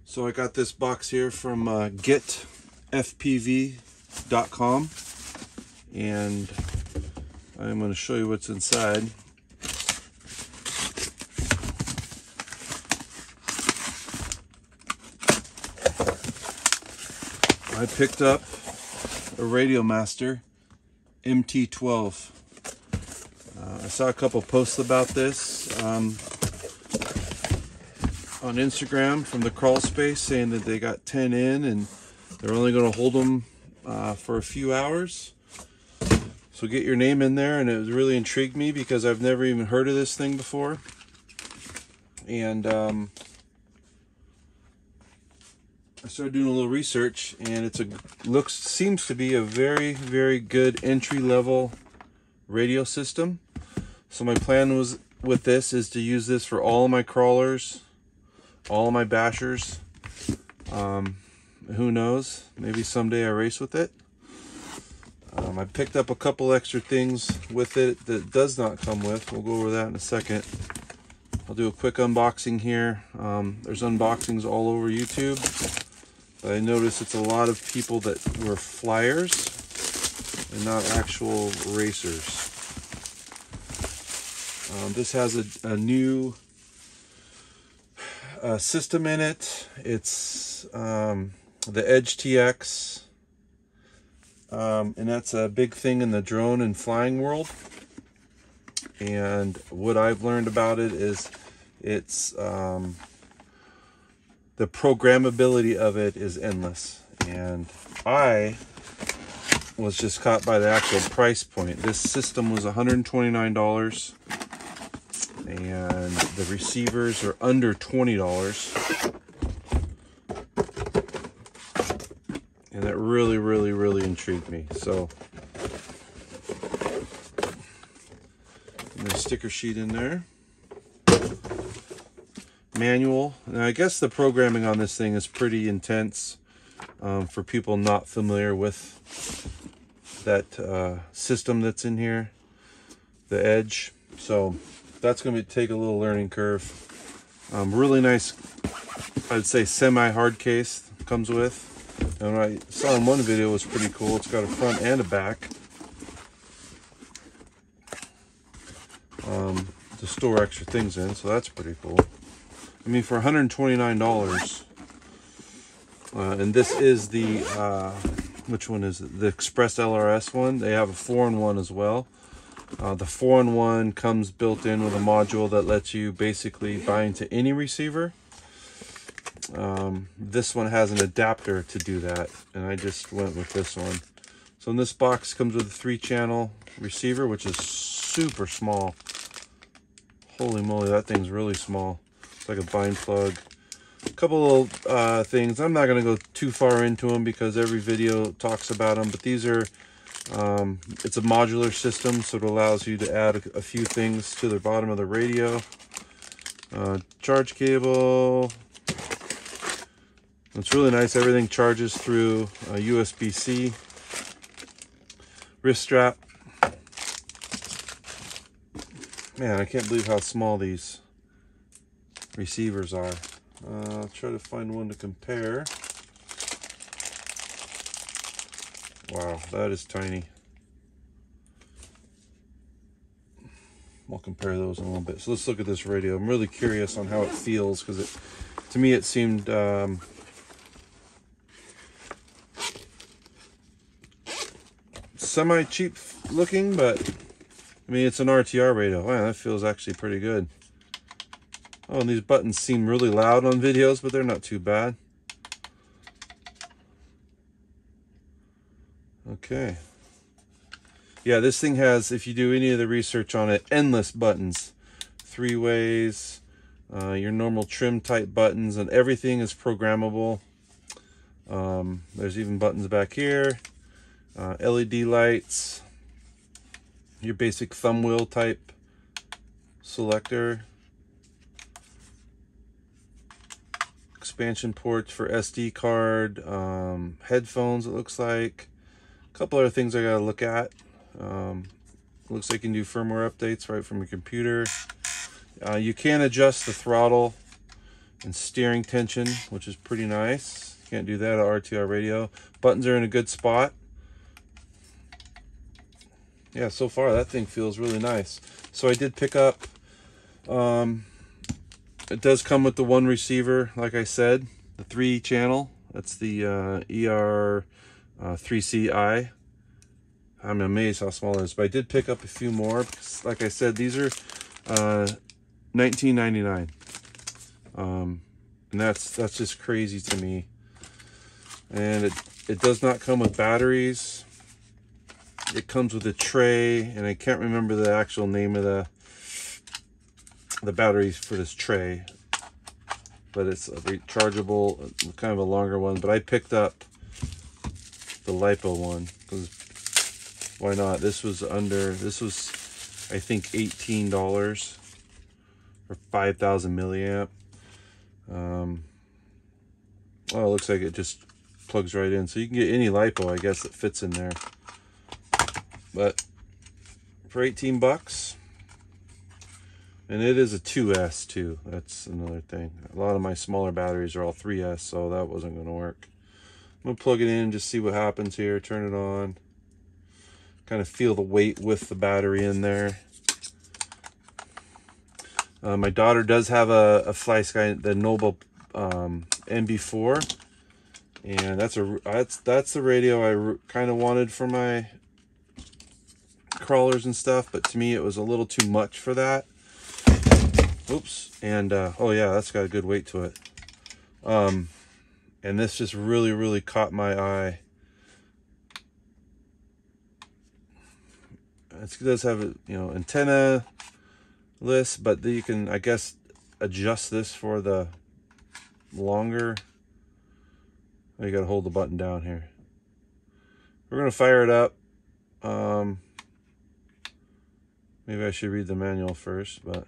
So I got this box here from getfpv.com, and I'm going to show you what's inside. I picked up a Radiomaster MT12. I saw a couple posts about this on Instagram from the crawl space, saying that they got 10 in and they're only going to hold them for a few hours. So get your name in there, and it really intrigued me because I've never even heard of this thing before. And I started doing a little research, and seems to be a very, very good entry-level radio system. So my plan with this is to use this for all of my crawlers, all of my bashers. Who knows? Maybe someday I race with it. I picked up a couple extra things with it that it does not come with. We'll go over that in a second. I'll do a quick unboxing here. There's unboxings all over YouTube. But I noticed it's a lot of people that were flyers and not actual racers. This has a new system in it. It's the Edge TX, and that's a big thing in the drone and flying world. And what I've learned about it is it's the programmability of it is endless, and I was just caught by the actual price point. This system was $129, and the receivers are under $20. And that really, really, really intrigued me. So there's a sticker sheet in there. Manual. Now I guess the programming on this thing is pretty intense for people not familiar with that system that's in here, the Edge. So that's going to take a little learning curve. Really nice, I'd say semi-hard case comes with. And what I saw in one video was pretty cool. It's got a front and a back to store extra things in, so that's pretty cool. I mean, for $129, and this is the, which one is it? The Express ELRS one. They have a 4-in-1 as well. The 4-in-1 comes built in with a module that lets you basically bind to any receiver. This one has an adapter to do that, and I just went with this one. So in this box comes with a 3-channel receiver, which is super small. Holy moly, that thing's really small. It's like a bind plug. A couple little things. I'm not going to go too far into them because every video talks about them, but these are it's a modular system, so it allows you to add a few things to the bottom of the radio. Charge cable. It's really nice. Everything charges through USB-C. Wrist strap. Man, I can't believe how small these receivers are. I'll try to find one to compare. Wow, that is tiny. I'll compare those in a little bit. So let's look at this radio. I'm really curious on how it feels, because to me it seemed semi-cheap looking, but I mean, it's an RTR radio. Wow, that feels actually pretty good. Oh, and these buttons seem really loud on videos, but they're not too bad. Okay. Yeah, this thing has, if you do any of the research on it, endless buttons. 3 ways, your normal trim type buttons, and everything is programmable. There's even buttons back here. LED lights. Your basic thumb wheel type selector. Expansion ports for SD card. Headphones, it looks like. A couple other things I gotta look at. Looks like you can do firmware updates right from your computer. You can adjust the throttle and steering tension, which is pretty nice. Can't do that on RTR radio. Buttons are in a good spot. Yeah, so far that thing feels really nice. So I did pick up, it does come with the one receiver, like I said, the 3-channel. That's the ER3CI. I'm amazed how small it is, but I did pick up a few more because, like I said, these are $19.99. And that's just crazy to me. And it does not come with batteries. It comes with a tray, and I can't remember the actual name of the batteries for this tray, but it's a rechargeable, kind of a longer one. But I picked up the LiPo one because why not? This was I think $18 for 5,000 milliamp. Oh, it looks like it just plugs right in, so you can get any LiPo, I guess, that fits in there. But for 18 bucks, and it is a 2S too. That's another thing. A lot of my smaller batteries are all 3S, so that wasn't going to work. I'm going to plug it in, just see what happens here. Turn it on. Kind of feel the weight with the battery in there. My daughter does have a FlySky, the Noble MB4, and that's the radio I kind of wanted for my crawlers and stuff, but to me it was a little too much for that. Oops. And oh yeah, that's got a good weight to it. And this just really caught my eye. It does have a, you know, antenna list, but you can, I guess, adjust this for the longer. Oh, you gotta hold the button down here. We're gonna fire it up. Maybe I should read the manual first, but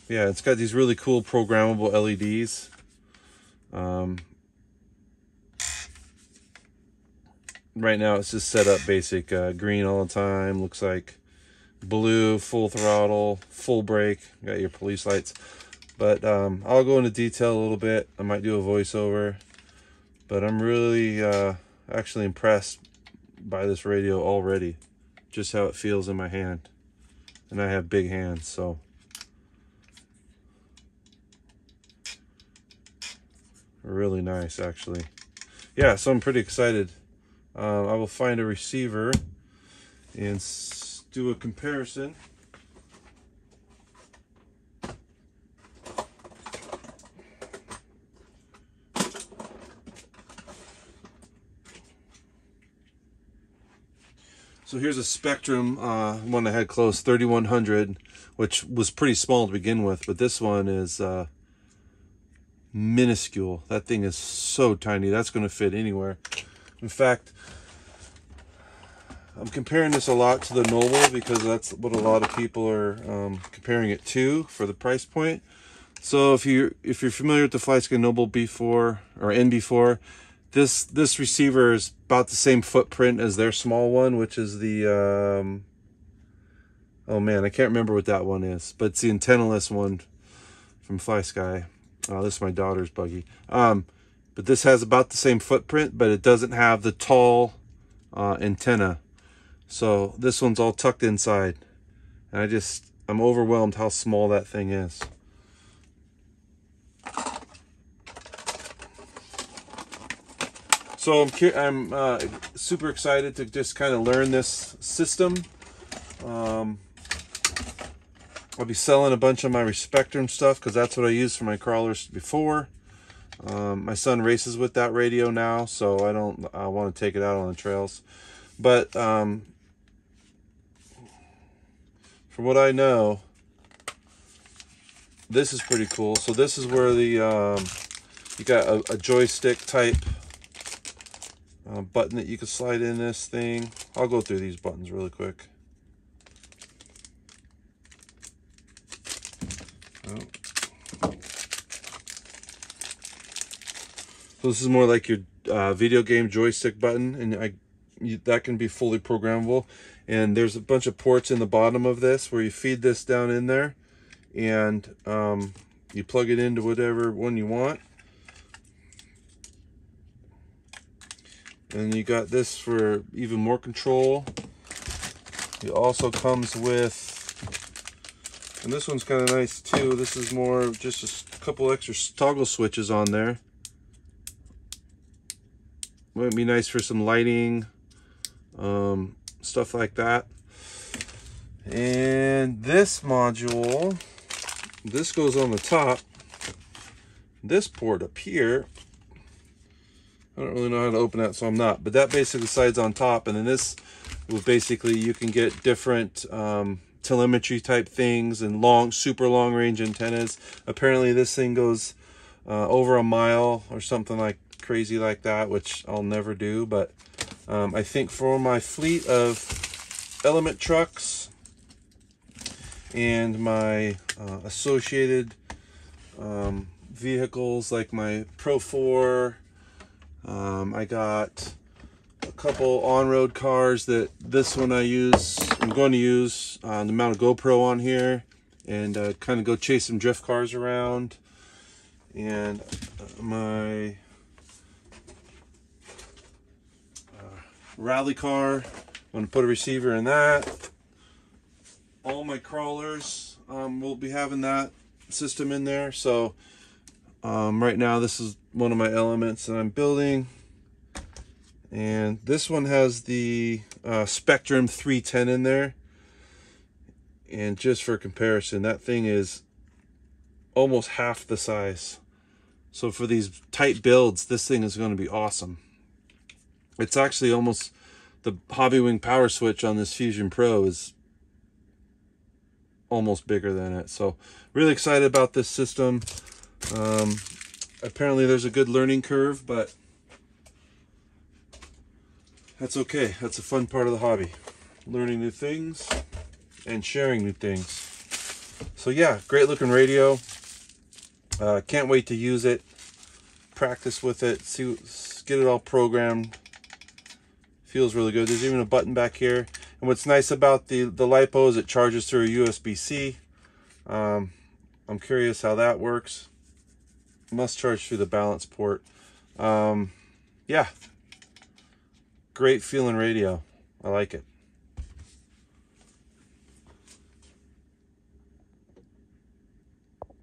yeah, it's got these really cool programmable LEDs. Right now it's just set up basic green all the time. Looks like blue, full throttle, full brake. Got your police lights. But I'll go into detail a little bit. I might do a voiceover. But I'm really actually impressed by this radio already. Just how it feels in my hand. And I have big hands, so. Really nice, actually. Yeah, so I'm pretty excited. I will find a receiver and do a comparison. So here's a Spectrum one I had close, 3100, which was pretty small to begin with, but this one is minuscule. That thing is so tiny. That's going to fit anywhere. In fact, I'm comparing this a lot to the Noble because that's what a lot of people are comparing it to for the price point. So if you're familiar with the FlySky Noble B4 or NB4, this receiver is about the same footprint as their small one, which is the oh man, I can't remember what that one is, but it's the antennaless one from FlySky. This is my daughter's buggy. But this has about the same footprint, but it doesn't have the tall antenna. So this one's all tucked inside. And I'm overwhelmed how small that thing is. So I'm super excited to just kind of learn this system. I'll be selling a bunch of my Spectrum stuff because that's what I used for my crawlers before. My son races with that radio now, so I want to take it out on the trails. But from what I know, this is pretty cool. So this is where the you got a joystick type button that you can slide in this thing. I'll go through these buttons really quick. So this is more like your video game joystick button, and that can be fully programmable. And there's a bunch of ports in the bottom of this where you feed this down in there, and you plug it into whatever one you want. And you got this for even more control. It also comes with, and this one's kind of nice too, this is more just a couple extra toggle switches on there. Might be nice for some lighting, stuff like that. And this module, this goes on the top. This port up here, I don't really know how to open that, so I'm not, but that basically slides on top, and then this will basically, you can get different telemetry type things and super long range antennas. Apparently this thing goes over a mile or something like crazy like that, which I'll never do, but I think for my fleet of Element trucks and my associated vehicles like my Pro 4, I got a couple on-road cars that this one I'm going to use to mount a GoPro on here and kind of go chase some drift cars around. And my rally car, I'm going to put a receiver in that. All my crawlers will be having that system in there. So right now this is one of my elements that I'm building, and this one has the Spectrum 310 in there. And just for comparison, that thing is almost half the size. So for these tight builds, this thing is going to be awesome. It's actually almost, the Hobbywing power switch on this Fusion Pro is almost bigger than it. So really excited about this system. Apparently there's a good learning curve, but that's okay. That's a fun part of the hobby. Learning new things and sharing new things. So yeah, great looking radio. Can't wait to use it, practice with it, get it all programmed. Feels really good. There's even a button back here. And what's nice about the LiPo is it charges through a USB-C. I'm curious how that works. Must charge through the balance port. Yeah, great feeling radio. I like it.